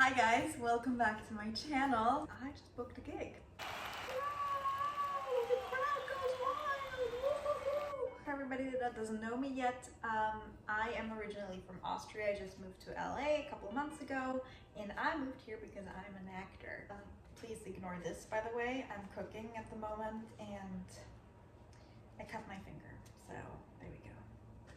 Hi guys, welcome back to my channel. I just booked a gig. The crowd goes wild. Woo-hoo-hoo. For everybody that doesn't know me yet, I am originally from Austria. I just moved to LA a couple months ago, and I moved here because I'm an actor. Please ignore this, by the way. I'm cooking at the moment and I cut my finger, so there we go.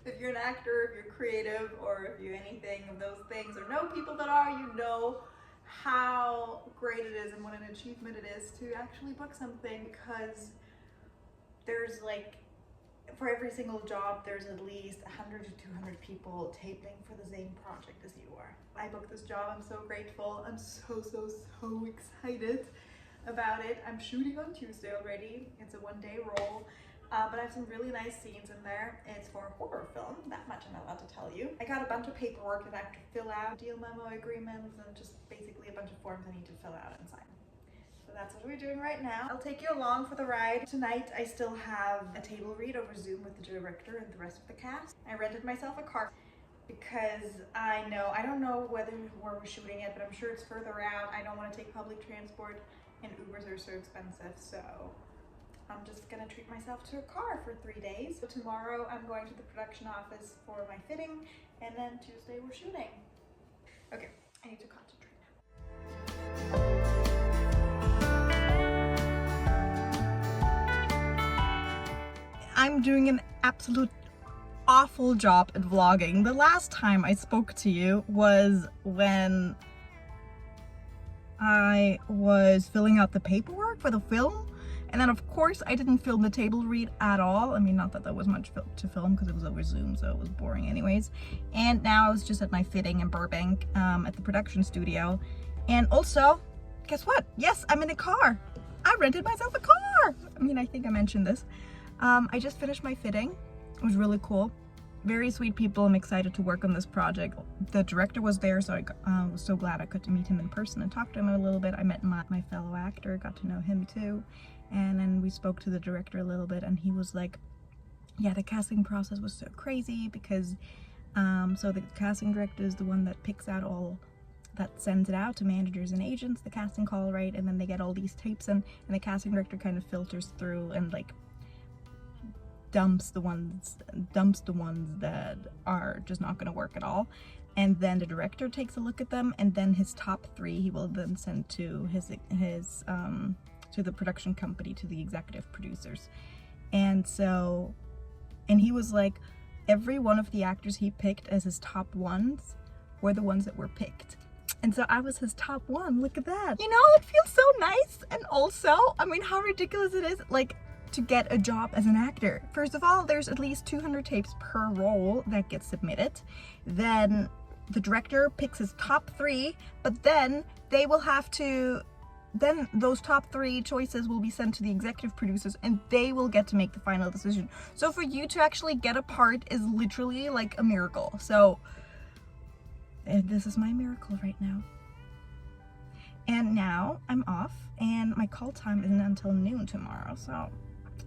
If you're an actor, if you're creative, or if you're anything of those things, or know people that are, you know how great it is and what an achievement it is to actually book something, because there's like, for every single job, there's at least 100 to 200 people taping for the same project as you are. I booked this job, I'm so grateful, I'm so excited about it. I'm shooting on Tuesday already, it's a one-day role. But I have some really nice scenes in there. It's for a horror film, that much I'm allowed to tell you. I got a bunch of paperwork that I have to fill out, deal memo agreements, and just basically a bunch of forms I need to fill out and sign. So that's what we're doing right now. I'll take you along for the ride. Tonight I still have a table read over Zoom with the director and the rest of the cast. I rented myself a car because I don't know where we're shooting it, but I'm sure it's further out. I don't want to take public transport and Ubers are so expensive, so I'm just gonna treat myself to a car for 3 days. So tomorrow I'm going to the production office for my fitting, and then Tuesday we're shooting. Okay, I need to concentrate now. I'm doing an absolute awful job at vlogging. The last time I spoke to you was when I was filling out the paperwork for the film. And then of course I didn't film the table read at all. I mean, not that there was much to film because it was over Zoom, so it was boring anyways. And now I was just at my fitting in Burbank at the production studio. And also, guess what? Yes, I'm in a car. I rented myself a car. I mean, I think I mentioned this. I just finished my fitting. It was really cool. Very sweet people. I'm excited to work on this project. The director was there, so I was so glad I could meet him in person and talk to him a little bit. I met my fellow actor, got to know him too. And then we spoke to the director a little bit, and he was like, yeah, the casting process was so crazy because so the casting director is the one that picks out that sends it out to managers and agents, the casting call, right? And then they get all these tapes and the casting director kind of filters through and like dumps the ones that are just not going to work at all. And then the director takes a look at them, and then his top 3 he will then send to his to the production company, to the executive producers. And he was like, every one of the actors he picked as his top ones were the ones that were picked. And so I was his top 1. Look at that. You know, it feels so nice. And also, I mean, how ridiculous it is, like, to get a job as an actor. First of all, there's at least 200 tapes per role that gets submitted. Then the director picks his top 3, but then they will have to those top 3 choices will be sent to the executive producers, and they will get to make the final decision. So for you to actually get a part is literally like a miracle. So this is my miracle right now. And now I'm off, and my call time isn't until noon tomorrow, so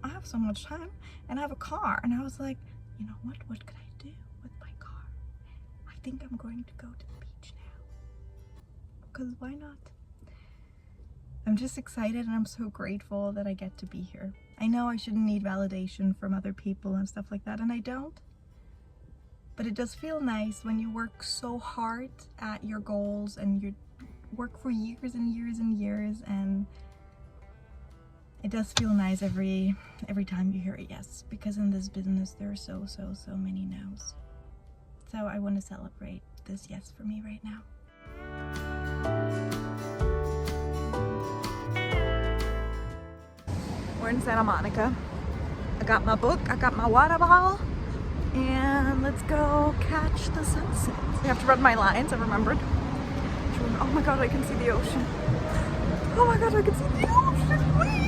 I have so much time, and I have a car. And I was like, you know what could I do with my car? I think I'm going to go to the beach now, because why not? I'm just excited, and I'm so grateful that I get to be here. I know I shouldn't need validation from other people and stuff like that, and I don't. But it does feel nice when you work so hard at your goals and you work for years and years and years, and it does feel nice every time you hear a yes, because in this business there are so many no's. So I want to celebrate this yes for me right now. We're in Santa Monica. I got my book, I got my water bottle, and let's go catch the sunset. I have to run my lines, I remembered. Oh my god, I can see the ocean. Oh my god, I can see the ocean, wait!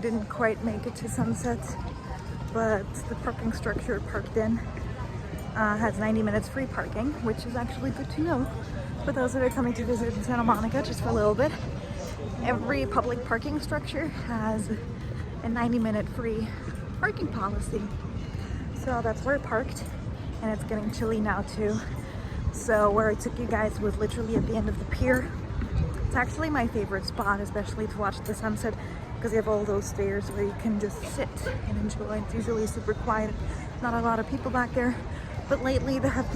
didn't quite make it to Sunset, but the parking structure parked in has 90 minutes free parking, which is actually good to know for those that are coming to visit in Santa Monica just for a little bit. Every public parking structure has a 90-minute free parking policy. So that's where I parked, and it's getting chilly now too. So where I took you guys was literally at the end of the pier. It's actually my favorite spot, especially to watch the sunset, because you have all those stairs where you can just sit and enjoy. It's usually super quiet, not a lot of people back there. But lately there have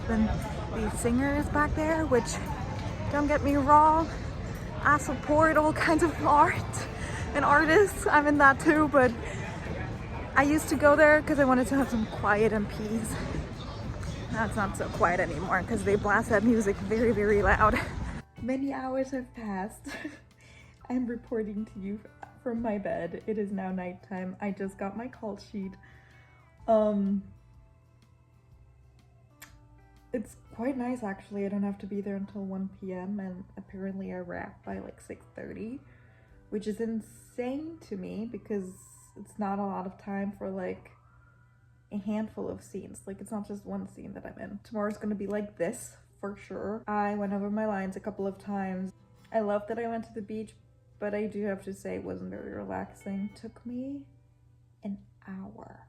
been these singers back there, which, don't get me wrong, I support all kinds of art and artists. I'm in that too, but I used to go there because I wanted to have some quiet and peace. Now it's not so quiet anymore because they blast that music very, very loud. Many hours have passed. I'm reporting to you from my bed. It is now nighttime. I just got my call sheet. It's quite nice actually. I don't have to be there until 1 p.m. and apparently I wrap by like 6:30, which is insane to me because it's not a lot of time for like a handful of scenes. Like, it's not just one scene that I'm in. Tomorrow's gonna be like this for sure. I went over my lines a couple of times. I love that I went to the beach, but I do have to say it wasn't very relaxing. It took me an hour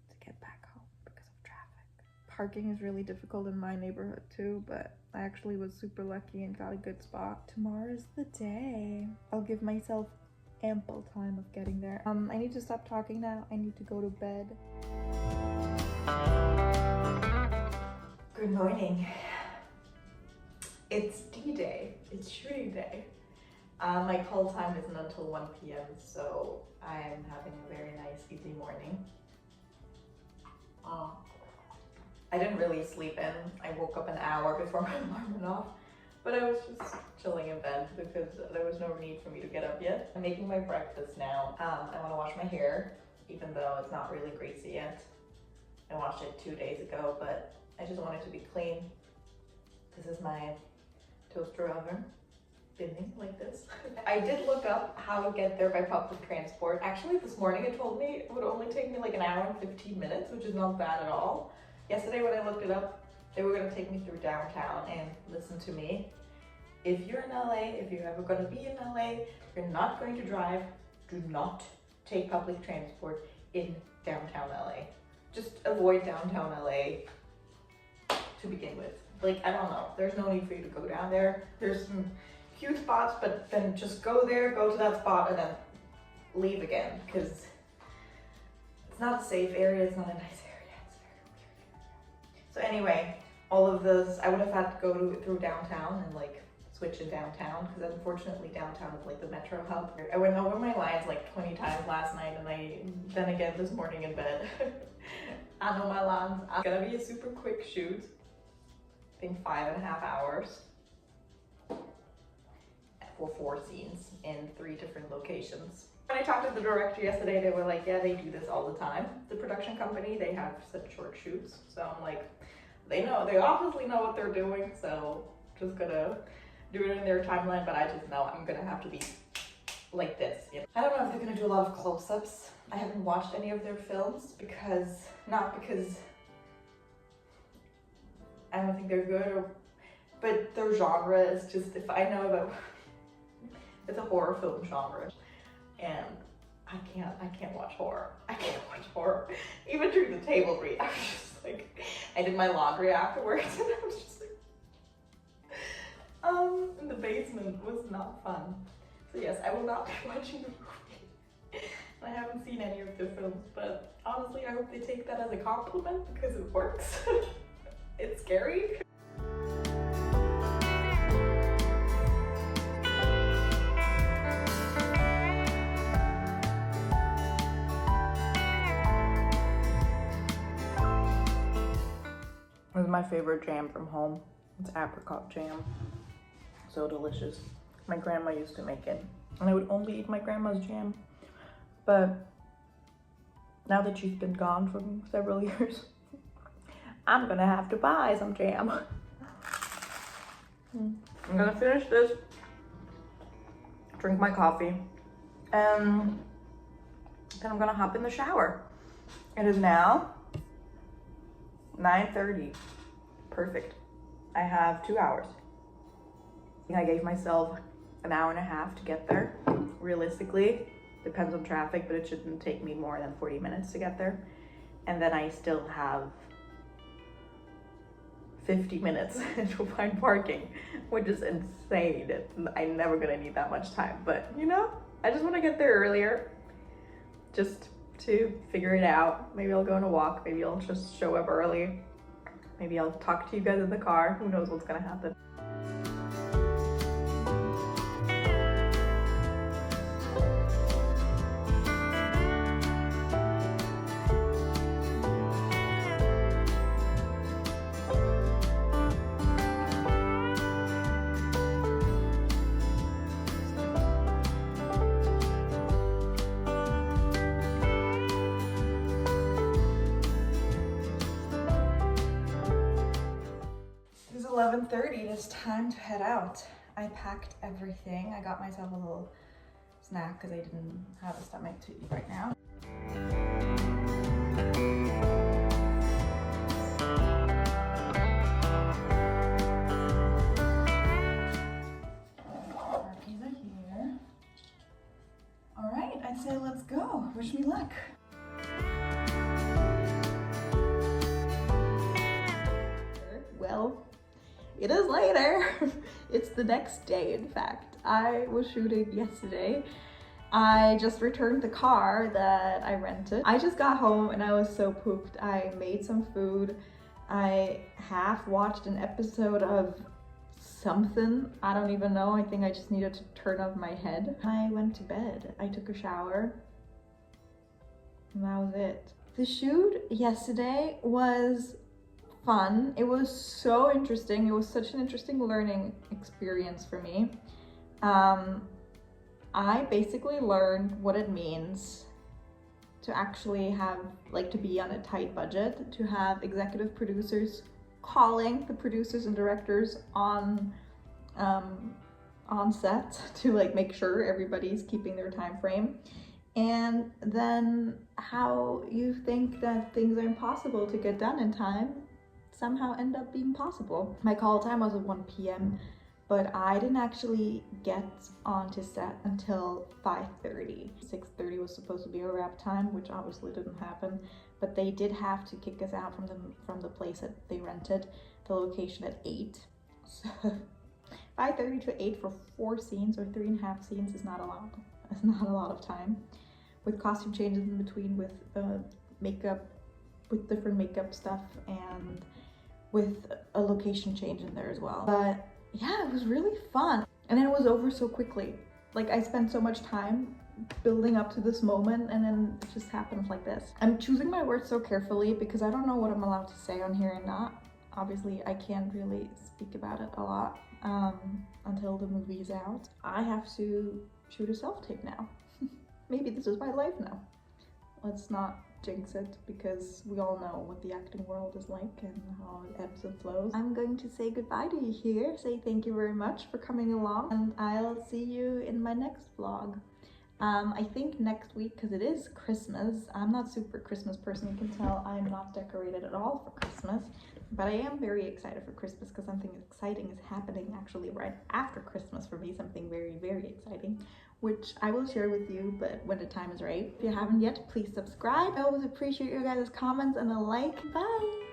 to get back home because of traffic. Parking is really difficult in my neighborhood too, but I actually was super lucky and got a good spot. Tomorrow's the day. I'll give myself ample time of getting there. I need to stop talking now. I need to go to bed. Good morning. It's D-Day. It's shooting day. My call time isn't until 1 p.m. so I'm having a very nice easy morning. I didn't really sleep in. I woke up an hour before my alarm went off, but I was just chilling in bed because there was no need for me to get up yet. I'm making my breakfast now. I want to wash my hair, even though it's not really greasy yet. I washed it 2 days ago, but I just want it to be clean. This is my toaster oven, spinning like this. I did look up how to get there by public transport. Actually, this morning it told me it would only take me like an hour and 15 minutes, which is not bad at all. Yesterday when I looked it up, they were gonna take me through downtown, and listen to me. If you're in LA, if you're ever gonna be in LA, you're not going to drive, do not take public transport in downtown LA. Just avoid downtown LA to begin with. Like, I don't know, there's no need for you to go down there. There's some cute spots, but then just go there, go to that spot, and then leave again, because it's not a safe area, it's not a nice area, it's very weird. So anyway, all of those, I would have had to go through downtown and like switch in downtown, because unfortunately downtown is like the metro hub. I went over my lines like 20 times last night, and then again this morning in bed. I know my lines. It's gonna be a super quick shoot. I think 5.5 hours for 4 scenes in 3 different locations. When I talked to the director yesterday, they were like, yeah, they do this all the time. The production company, they have such short shoots. So I'm like, they obviously know what they're doing, so just gonna do it in their timeline, but I just know I'm gonna have to be like this. You know? I don't know if they're gonna do a lot of close-ups. I haven't watched any of their films not because I don't think they're good, but their genre is just, if I know about, it's a horror film genre, and I can't watch horror. I can't watch horror. Even during the table read, I was just like, I did my laundry afterwards, and I was just like, in the basement was not fun. So yes, I will not be watching the movie. I haven't seen any of their films, but honestly, I hope they take that as a compliment because it works. It's scary. This is my favorite jam from home. It's apricot jam. So delicious. My grandma used to make it, and I would only eat my grandma's jam. But now that she's been gone for several years, I'm gonna have to buy some jam. I'm gonna finish this, drink my coffee, And then I'm gonna hop in the shower. It is now 9:30. Perfect. I have 2 hours. I gave myself an hour and a half to get there. Realistically, depends on traffic, but it shouldn't take me more than 40 minutes to get there. And then I still have 50 minutes to find parking, which is insane. I'm never gonna need that much time, but you know, I just wanna get there earlier just to figure it out. Maybe I'll go on a walk, maybe I'll just show up early. Maybe I'll talk to you guys in the car. Who knows what's gonna happen. It is 11:30, it is time to head out. I packed everything. I got myself a little snack because I didn't have a stomach to eat right now. Our keys are here. All right, I'd say let's go. Wish me luck. Well, it is later. It's the next day, in fact. I was shooting yesterday. I just returned the car that I rented. I just got home and I was so pooped. I made some food. I half watched an episode of something. I don't even know. I think I just needed to turn off my head. I went to bed. I took a shower. And that was it. The shoot yesterday was fun. It was so interesting. It was such an interesting learning experience for me. I basically learned what it means to actually have, like, to be on a tight budget, to have executive producers calling the producers and directors on set to like make sure everybody's keeping their time frame, and then how you think that things are impossible to get done in time somehow end up being possible. My call time was at 1 p.m. but I didn't actually get onto set until 5:30. 6:30 was supposed to be a wrap time, which obviously didn't happen, but they did have to kick us out from the place that they rented, the location, at 8. So 5:30 to 8 for 4 scenes or 3.5 scenes is not a lot. It's not a lot of time, with costume changes in between, with makeup, with different makeup stuff, and with a location change in there as well. But yeah, it was really fun. And then it was over so quickly. Like, I spent so much time building up to this moment, and then it just happened like this. I'm choosing my words so carefully because I don't know what I'm allowed to say on here and not. Obviously, I can't really speak about it a lot until the movie is out. I have to shoot a self-tape now. Maybe this is my life now. Let's not jinx it, because we all know what the acting world is like and how it ebbs and flows. I'm going to say goodbye to you here, say thank you very much for coming along, and I'll see you in my next vlog. I think next week, because it is Christmas. I'm not super Christmas person, you can tell I'm not decorated at all for Christmas, but I am very excited for Christmas because something exciting is happening actually right after Christmas for me, something very, very exciting, which I will share with you, but when the time is right. If you haven't yet, please subscribe. I always appreciate your guys' comments and a like. Bye!